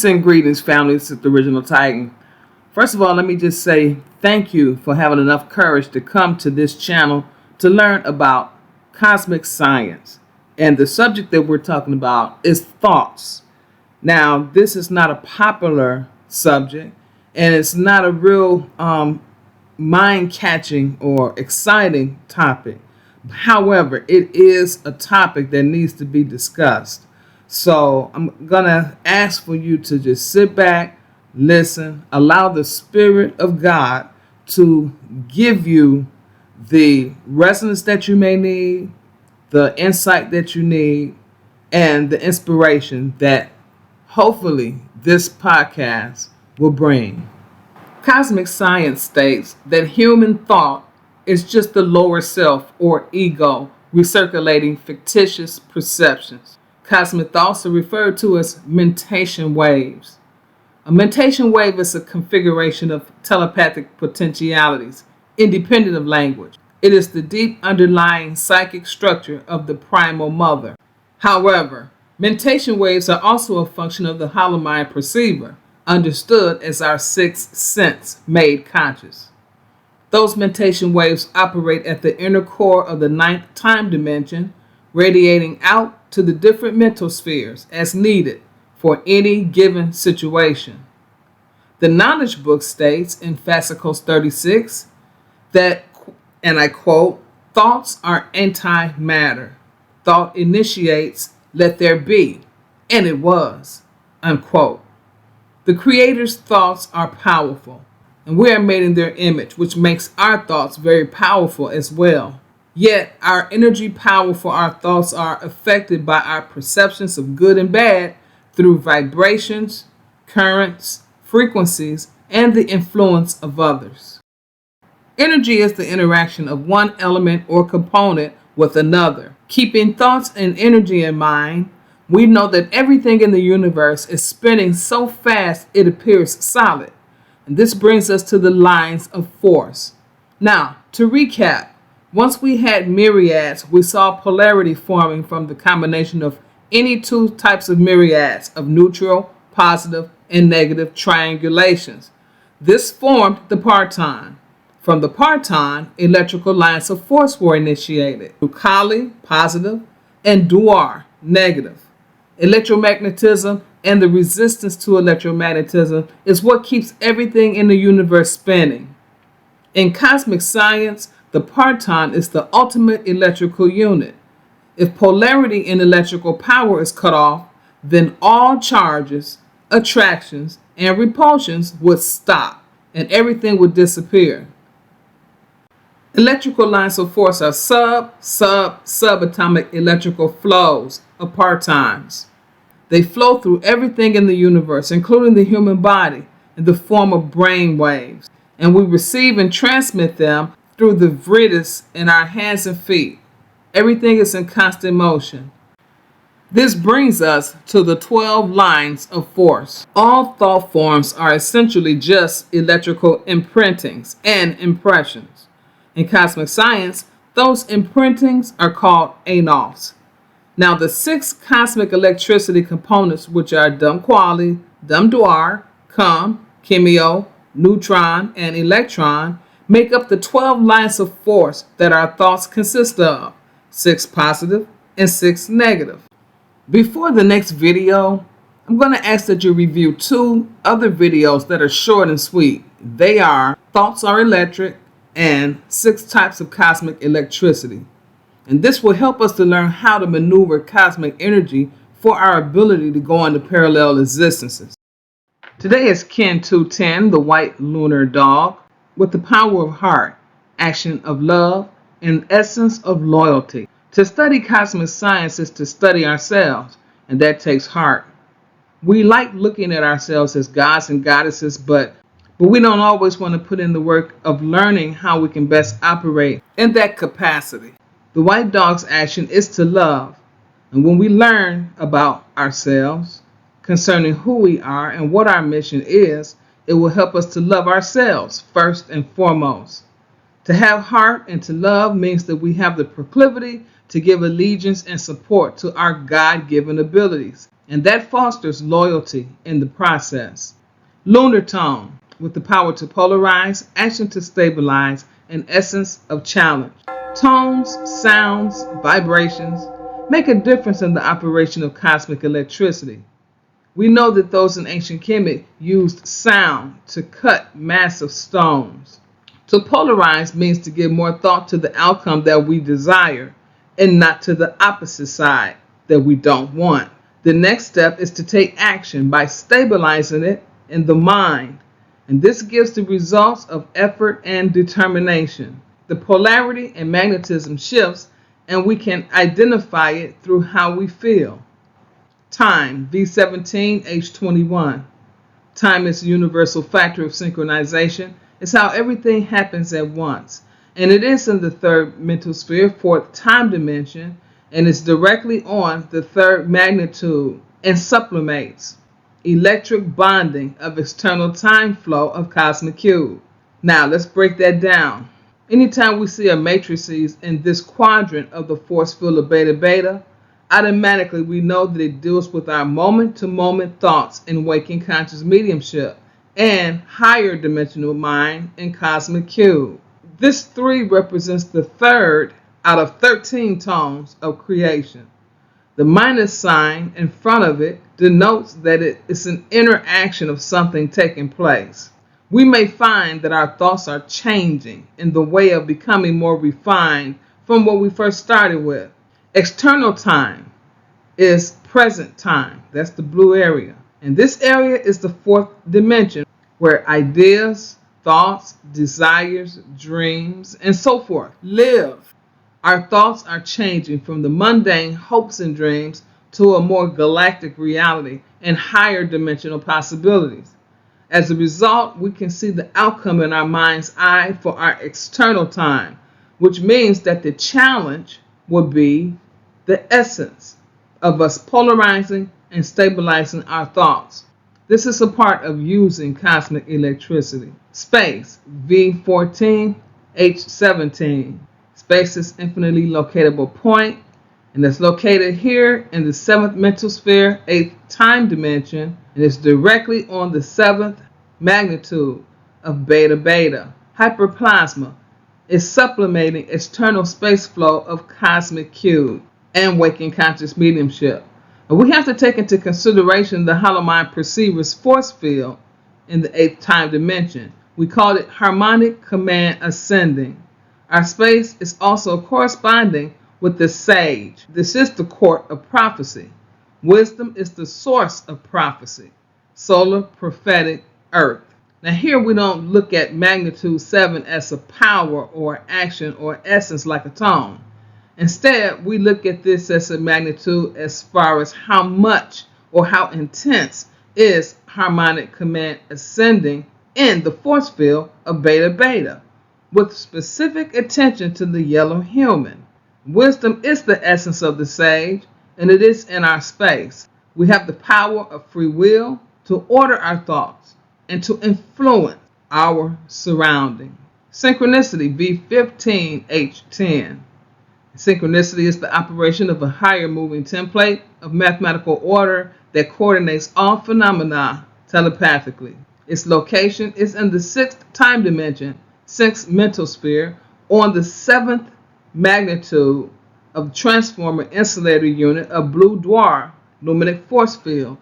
Peace and greetings, family. This is the Original Titan. First of all, let me just say thank you for having enough courage to come to this channel to learn about cosmic science. And the subject that we're talking about is thoughts. Now, this is not a popular subject, and it's not a real mind-catching or exciting topic. However, it is a topic that needs to be discussed. So I'm going to ask for you to just sit back, listen, allow the Spirit of God to give you the resonance that you may need, the insight that you need, and the inspiration that hopefully this podcast will bring. Cosmic science states that human thought is just the lower self or ego recirculating fictitious perceptions. Cosmic thoughts are referred to as mentation waves. A mentation wave is a configuration of telepathic potentialities, independent of language. It is the deep underlying psychic structure of the primal mother. However, mentation waves are also a function of the hollow mind perceiver, understood as our sixth sense made conscious. Those mentation waves operate at the inner core of the ninth time dimension, radiating out to the different mental spheres as needed for any given situation. The Knowledge Book states in Fascicles 36 that, and I quote, "Thoughts are antimatter. Thought initiates, let there be, and it was," unquote. The Creator's thoughts are powerful, and we are made in their image, which makes our thoughts very powerful as well. Yet, our energy power for our thoughts are affected by our perceptions of good and bad through vibrations, currents, frequencies, and the influence of others. Energy is the interaction of one element or component with another. Keeping thoughts and energy in mind, we know that everything in the universe is spinning so fast it appears solid. And this brings us to the lines of force. Now, to recap, once we had myriads, we saw polarity forming from the combination of any two types of myriads of neutral, positive, and negative triangulations. This formed the parton. From the parton, electrical lines of force were initiated through Kali, positive, and Duar, negative. Electromagnetism and the resistance to electromagnetism is what keeps everything in the universe spinning. In cosmic science, the parton is the ultimate electrical unit. If polarity in electrical power is cut off, then all charges, attractions, and repulsions would stop, and everything would disappear. Electrical lines of force are subatomic electrical flows of partons. They flow through everything in the universe, including the human body, in the form of brain waves, and we receive and transmit them through the vridis in our hands and feet. Everything is in constant motion. This brings us to the 12 lines of force. All thought forms are essentially just electrical imprintings and impressions. In cosmic science, those imprintings are called anophs. Now, the 6 cosmic electricity components, which are Dum Quali, Dum Duar, Cum, Chemio, Neutron, and Electron, make up the 12 lines of force that our thoughts consist of, 6 positive and 6 negative. Before the next video, I'm going to ask that you review 2 other videos that are short and sweet. They are Thoughts Are Electric and 6 Types of Cosmic Electricity. And this will help us to learn how to maneuver cosmic energy for our ability to go into parallel existences. Today is Kin 210, the white lunar dog, with the power of heart, action of love, and essence of loyalty. To study cosmic science is to study ourselves, and that takes heart. We like looking at ourselves as gods and goddesses, but we don't always want to put in the work of learning how we can best operate in that capacity. The white dog's action is to love, and when we learn about ourselves, concerning who we are and what our mission is, it will help us to love ourselves first and foremost. To have heart and to love means that we have the proclivity to give allegiance and support to our God-given abilities and that fosters loyalty in the process. Lunar tone, with the power to polarize, action to stabilize, and essence of challenge. Tones, sounds, vibrations make a difference in the operation of cosmic electricity. We know that those in ancient Kemet used sound to cut massive stones. To polarize means to give more thought to the outcome that we desire and not to the opposite side that we don't want. The next step is to take action by stabilizing it in the mind, and this gives the results of effort and determination. The polarity and magnetism shifts, and we can identify it through how we feel. Time, V17H21. Time is a universal factor of synchronization. It's how everything happens at once. And it is in the third mental sphere, fourth time dimension, and it's directly on the third magnitude and sublimates electric bonding of external time flow of cosmic cube. Now let's break that down. Anytime we see a matrices in this quadrant of the force field of beta beta, automatically we know that it deals with our moment-to-moment thoughts in waking conscious mediumship and higher dimensional mind in cosmic cube. This 3 represents the third out of 13 tones of creation. The minus sign in front of it denotes that it is an interaction of something taking place. We may find that our thoughts are changing in the way of becoming more refined from what we first started with. External time is present time. That's the blue area. And this area is the fourth dimension where ideas, thoughts, desires, dreams, and so forth live. Our thoughts are changing from the mundane hopes and dreams to a more galactic reality and higher dimensional possibilities. As a result, we can see the outcome in our mind's eye for our external time, which means that the challenge will be the essence of us polarizing and stabilizing our thoughts. This is a part of using cosmic electricity. Space, V14H17. Space is infinitely locatable point, and it's located here in the 7th mental sphere, 8th time dimension, and it's directly on the 7th magnitude of beta beta. Hyperplasma is sublimating external space flow of cosmic cube and waking conscious mediumship. And we have to take into consideration the hollow mind perceiver's force field in the 8th time dimension. We call it harmonic command ascending. Our space is also corresponding with the sage. This is the court of prophecy. Wisdom is the source of prophecy. Solar, prophetic, earth. Now here we don't look at magnitude 7 as a power or action or essence like a tone. Instead, we look at this as a magnitude as far as how much or how intense is harmonic command ascending in the force field of beta beta, with specific attention to the yellow human. Wisdom is the essence of the sage, and it is in our space. We have the power of free will to order our thoughts and to influence our surrounding. Synchronicity, V15H10. Synchronicity is the operation of a higher moving template of mathematical order that coordinates all phenomena telepathically. Its location is in the 6th time dimension, 6th mental sphere, on the 7th magnitude of transformer insulator unit of blue dwarf luminic force field,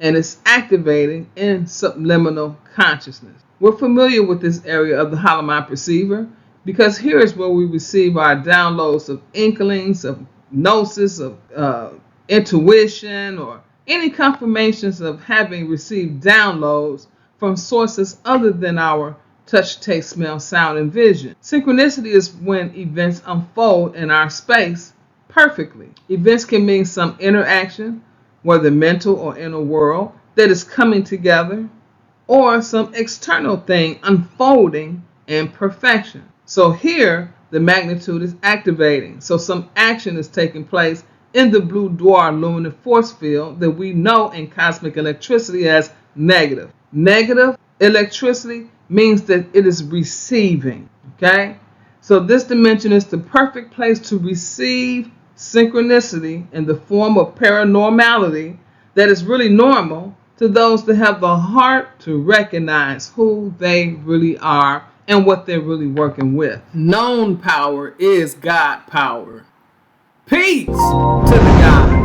and is activating in subliminal consciousness. We're familiar with this area of the hollow mind perceiver because here is where we receive our downloads of inklings, of gnosis, of intuition, or any confirmations of having received downloads from sources other than our touch, taste, smell, sound, and vision. Synchronicity is when events unfold in our space perfectly. Events can mean some interaction, whether mental or inner world, that is coming together, or some external thing unfolding in perfection. So here, the magnitude is activating. So some action is taking place in the blue dwarf luminous force field that we know in cosmic electricity as negative. Negative electricity means that it is receiving. Okay? So this dimension is the perfect place to receive synchronicity in the form of paranormality that is really normal to those that have the heart to recognize who they really are and what they're really working with. Known power is God power. Peace to the God.